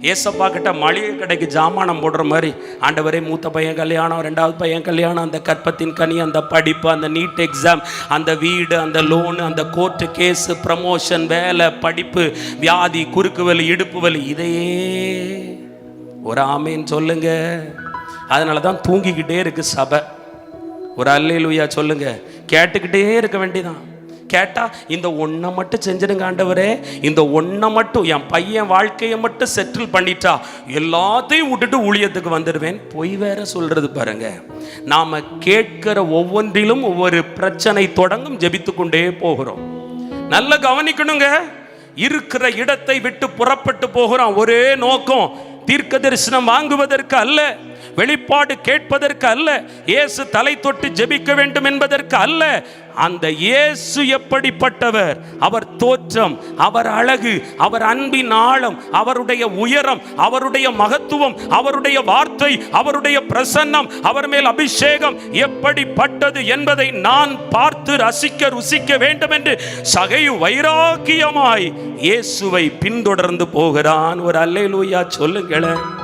ஏசப்பா கிட்ட மளிகை கடைக்கு ஜாமானம் போடுற மாதிரி, ஆண்டவரே மூத்த பையன் கல்யாணம், ரெண்டாவது பையன் கல்யாணம், அந்த கற்பத்தின் கனி, அந்த படிப்பு, அந்த நீட் எக்ஸாம், அந்த வீடு, அந்த லோனு, அந்த கோர்ட்டு கேஸு, ப்ரமோஷன், வேலை, படிப்பு, வியாதி, குறுக்கு வலி, இடுப்பு வலி, இதையே ஒரு ஆமேன்னு சொல்லுங்க. அதனால தான் தூங்கிக்கிட்டே இருக்கு சபை. ஒரு அல்லேலூயா சொல்லுங்க. கேட்டுக்கிட்டே இருக்க வேண்டியதான். கேட்டா இந்த ஒன்றை மட்டும் செஞ்சிடுங்க ஆண்டவரே, இந்த ஒன்றை மட்டும், என் பையன் வாழ்க்கையை மட்டும் செட்டில் பண்ணிட்டா எல்லாத்தையும் விட்டுட்டு ஊழியத்துக்கு வந்துடுவேன். பொய் வேற சொல்றது பாருங்க. நாம கேட்கிற ஒவ்வொன்றிலும் ஒவ்வொரு பிரச்சனை தொடங்கும். ஜெபித்து கொண்டே போகிறோம். நல்ல கவனிக்கணுங்க. இருக்கிற இடத்தை விட்டு புறப்பட்டு போகிறோம். ஒரே நோக்கம், தீர்க்க தரிசனம் வாங்குவதற்கு அல்ல, வெளிப்பாடு கேட்பதற்கு அல்ல, இயேசு தலை தொட்டு ஜெபிக்க வேண்டும் என்பதற்கு அல்ல. அந்த இயேசு எப்படிப்பட்டவர், அவர் தோற்றம், அவர் அழகு, அவர் அன்பின் ஆழம், அவருடைய உயரம், அவருடைய மகத்துவம், அவருடைய வார்த்தை, அவருடைய பிரசன்னம், அவர் மேல் அபிஷேகம் எப்படிப்பட்டது என்பதை நான் பார்த்து ரசிக்க ருசிக்க வேண்டும் என்று சகை வைராக்கியமாய் இயேசுவை பின்தொடர்ந்து போகிறான். ஒரு அல்லேலூயா சொல்லுங்களேன்.